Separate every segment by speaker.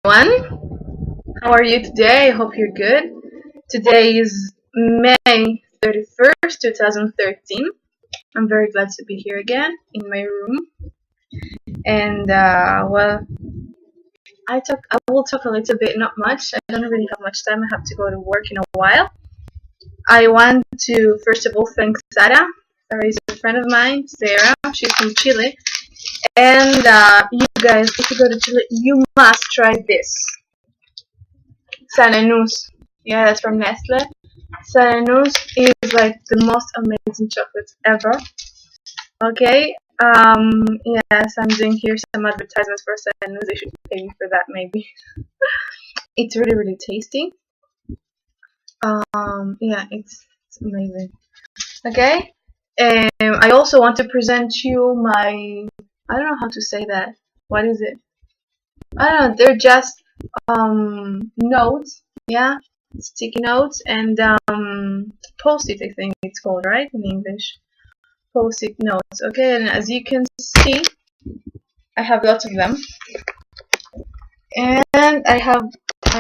Speaker 1: How are you today? I hope you're good. Today is May 31st, 2013. I'm very glad to be here again in my room. And I will talk a little bit, not much. I don't really have much time. I have to go to work in a while. I want to first of all thank Sara. Sara is a friend of mine, Sarah. She's from Chile. And you guys, if you go to Chile, you must try this. Sanenus. Yeah, that's from Nestle. Sanenus is like the most amazing chocolate ever. Okay. Yes, I'm doing here some advertisements for Sanenus. They should pay me for that, maybe. It's really, really tasty. Yeah, it's amazing. Okay. I also want to present you my. I don't know how to say that. What is it? I don't know. They're just notes. Yeah, sticky notes and post-it, I think it's called, right, in English. Post-it notes. Okay, and as you can see, I have lots of them, and I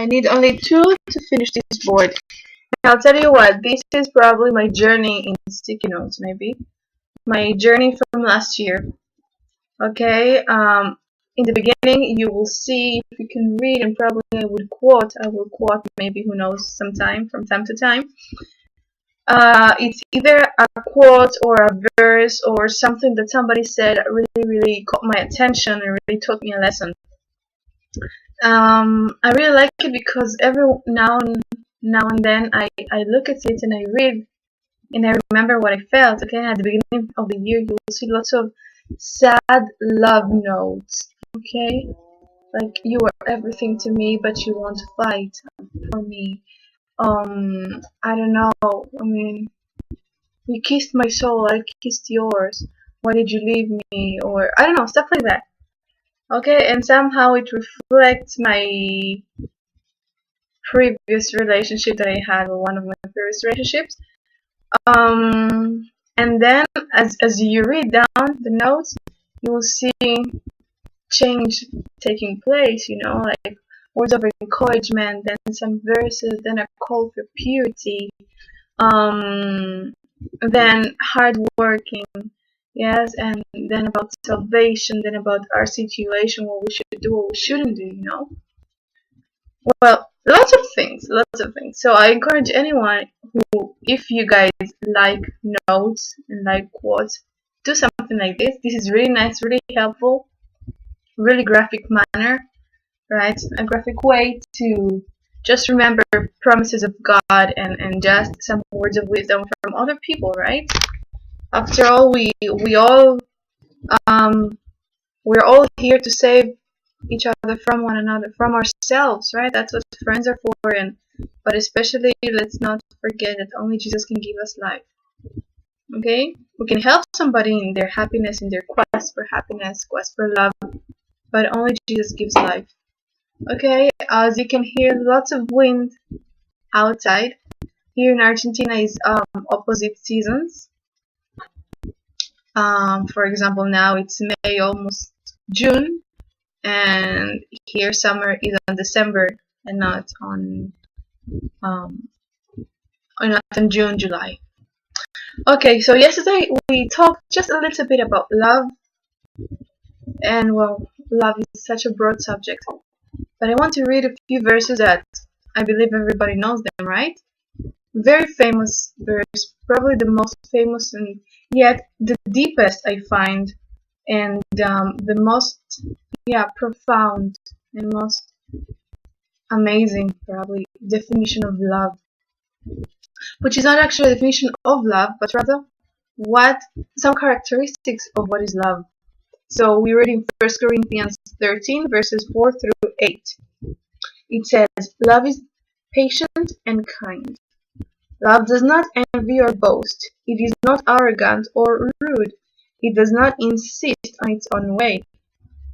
Speaker 1: need only 2 to finish this board. And I'll tell you what, this is probably my journey in sticky notes, maybe my journey from last year. Okay, in the beginning you will see, if you can read, and probably I will quote maybe, who knows, from time to time. It's either a quote or a verse or something that somebody said really caught my attention and really taught me a lesson. I really like it because every now and then I look at it and I read and I remember what I felt. Okay, at the beginning of the year you will see lots of sad love notes. Okay, like, you are everything to me, but you won't fight for me. I don't know. I mean, you kissed my soul, I kissed yours. Why did you leave me? Or I don't know, stuff like that. Okay, and somehow it reflects my previous relationship that I had, or one of my previous relationships. And then as you read down the notes, you will see change taking place, like words of encouragement, then some verses, then a call for purity, then hard working, yes, and then about salvation, then about our situation, what we should do, what we shouldn't do. Well, lots of things. So I encourage anyone who, if you guys like notes and like quotes, do something like this. This is really nice, really helpful, really graphic manner, right? A graphic way to just remember promises of God, and just some words of wisdom from other people, right? After all, we're all here to save each other from one another, from ourselves, right? That's what friends are for. But especially, let's not forget that only Jesus can give us life. Okay, we can help somebody in their happiness, in their quest for happiness, quest for love, but only Jesus gives life. Okay, as you can hear, lots of wind outside. Here in Argentina is opposite seasons. For example, now it's May, almost June, and here summer is on December and not on June, July. Okay, so yesterday we talked just a little bit about love, and well, love is such a broad subject. But I want to read a few verses that I believe everybody knows them, right? Very famous verse, probably the most famous and yet the deepest, I find, and the most, profound and most amazing, probably, definition of love, which is not actually a definition of love, but rather some characteristics of what is love. So we read in 1 Corinthians 13, verses 4 through 8. It says, "Love is patient and kind. Love does not envy or boast. It is not arrogant or rude. It does not insist on its own way.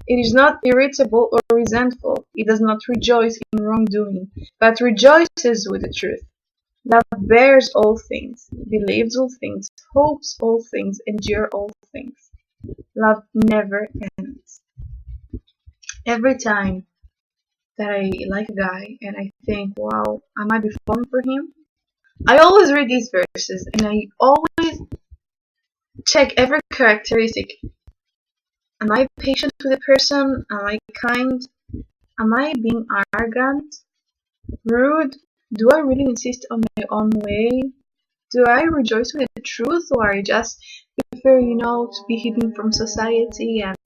Speaker 1: It is not irritable or resentful. It does not rejoice in wrongdoing, but rejoices with the truth. Love bears all things, believes all things, hopes all things, endures all things. Love never ends." Every time that I like a guy and I think, wow, I might be falling for him. I always read these verses and I always check every characteristic. Am I patient with the person? Am I kind? Am I being arrogant? Rude? Do I really insist on my own way? Do I rejoice with the truth, or I just prefer, to be hidden from society and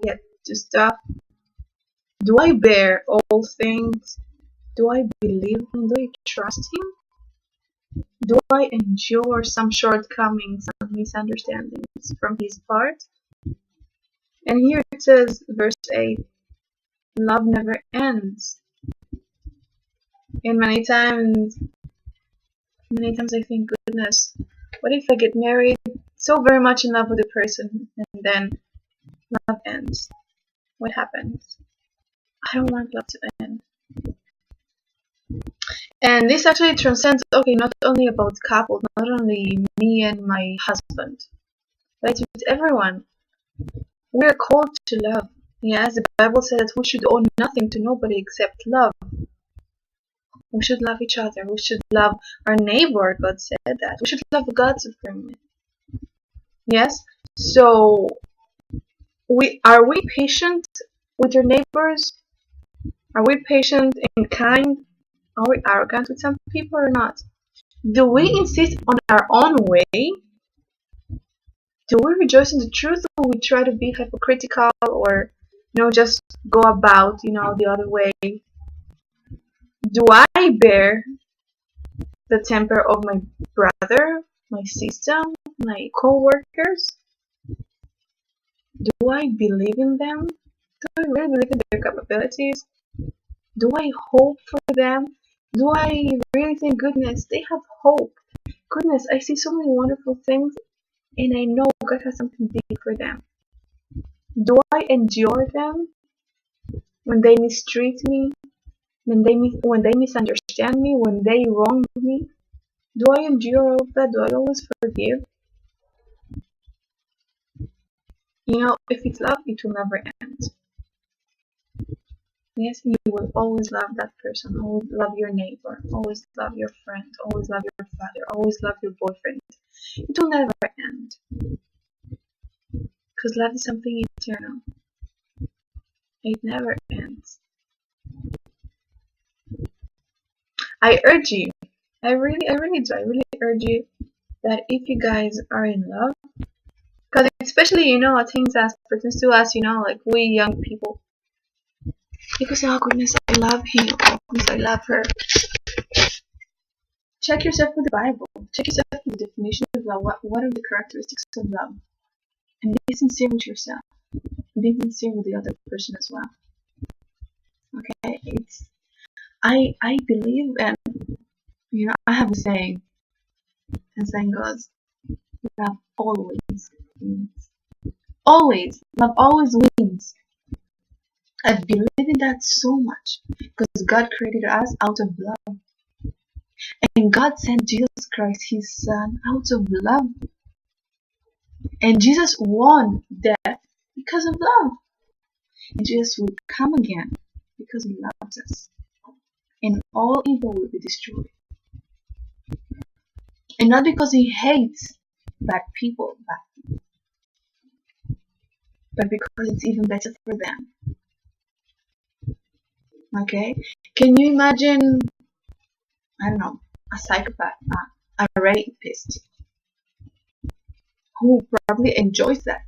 Speaker 1: get to stuff? Do I bear all things? Do I believe him? Do I trust him? Do I endure some shortcomings and misunderstandings from his part? And here it says, verse 8, love never ends. And many times I think, goodness, what if I get married so very much in love with a person and then love ends? What happens? I don't want love to end. And this actually transcends, okay, not only about couples, not only me and my husband, but it's with everyone. We are called to love. Yes, the Bible says that we should owe nothing to nobody except love. We should love each other. We should love our neighbor. God said that. We should love God supremely. Yes? So, are we patient with your neighbors? Are we patient and kind? Are we arrogant with some people or not? Do we insist on our own way? Do we rejoice in the truth, or we try to be hypocritical, or just go about the other way? Do I bear the temper of my brother, my sister, my co-workers? Do I believe in them? Do I really believe in their capabilities? Do I hope for them? Do I really think, goodness, they have hope? Goodness, I see so many wonderful things and I know God has something big for them. Do I endure them when they mistreat me? When they misunderstand me? When they wrong me? Do I endure all of that? Do I always forgive? If it's love, it will never end. Yes, you will always love that person, always love your neighbor, always love your friend, always love your father, always love your boyfriend. It will never end. Because love is something eternal. It never ends. I urge you, I really do, I really urge you that if you guys are in love, because especially, things as pertains to us, like we young people, because, oh goodness, I love him, oh goodness, I love her. Check yourself with the Bible. Check yourself with the definition of love. What are the characteristics of love? And be sincere with yourself. Be sincere with the other person as well. Okay, I believe, and I have a saying, and saying goes, love always wins. Always, love always wins. I believe in that so much because God created us out of love. And God sent Jesus Christ, His Son, out of love. And Jesus won death because of love. And Jesus will come again because He loves us. And all evil will be destroyed. And not because He hates bad people, but because it's even better for them. Okay? Can you imagine, I don't know, a psychopath, a rapist, who probably enjoys that,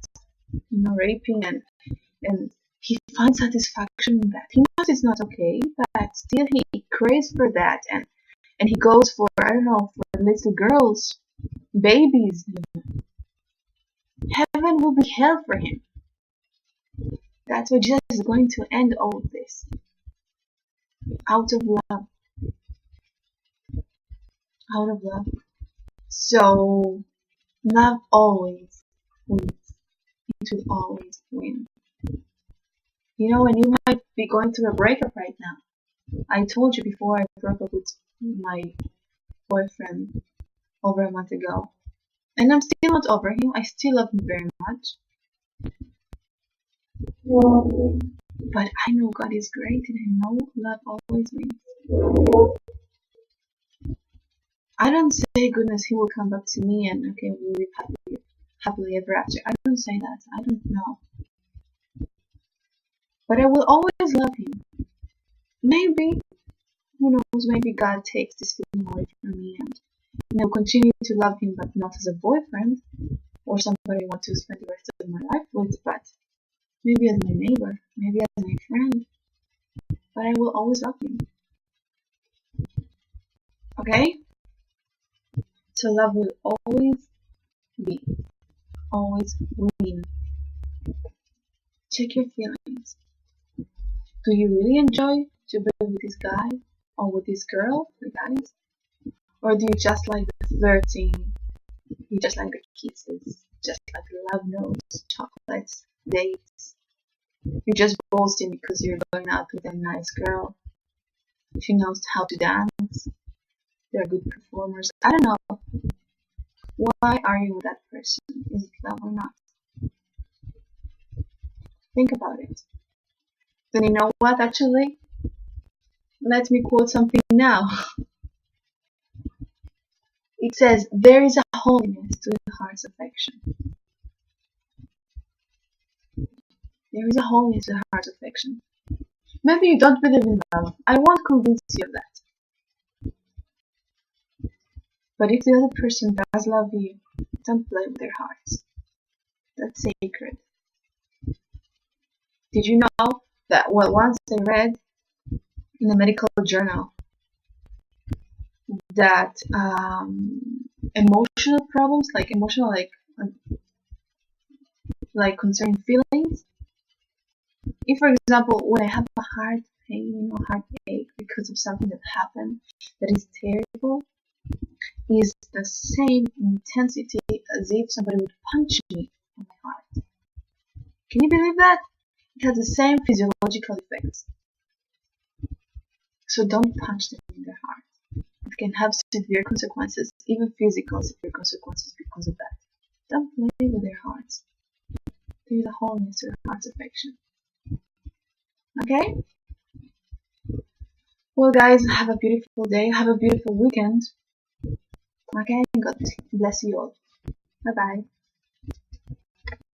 Speaker 1: raping, and he finds satisfaction in that. He knows it's not okay, but still he craves for that, and he goes for, I don't know, for little girls, babies. Heaven will be hell for him. That's why Jesus is going to end all of this. Out of love. Out of love. So, love always wins. It will always win. And you might be going through a breakup right now. I told you before I broke up with my boyfriend over a month ago. And I'm still not over him. I still love him very much. But I know God is great, and I know love always wins. I don't say, goodness, He will come back to me and okay, we'll live happily ever after. I don't say that. I don't know. But I will always love Him. Maybe, who knows, maybe God takes this feeling away from me and I'll continue to love Him, but not as a boyfriend or somebody I want to spend the rest of my life with, but maybe as my neighbor, maybe as my friend. But I will always love Him. Okay? So love will always be, always win. Check your feelings. Do you really enjoy to be with this guy or with this girl, the guys? Or do you just like the flirting? You just like the kisses, just like the love notes, chocolates, dates? You're just boasting because you're going out with a nice girl. She knows how to dance. They're good performers. I don't know. Why are you with that person? Is it love or not? Think about it. Then you know what, actually? Let me quote something now. It says, there is a holiness to the heart's affection. There is a holiness to the heart's affection. Maybe you don't believe in love. I won't convince you of that. But if the other person does love you, don't play with their hearts. That's sacred. Did you know that once I read in a medical journal that emotional problems, like concerning feelings, if for example when I have a heart pain or heartache because of something that happened that is terrible, is the same intensity as if somebody would punch me on my heart. Can you believe that? It has the same physiological effects. So don't punch them in their heart. It can have severe consequences, even physical severe consequences because of that. Don't play with their hearts. There is a wholeness to the heart's affection. Okay? Well guys, have a beautiful day, have a beautiful weekend. Okay? God bless you all. Bye bye.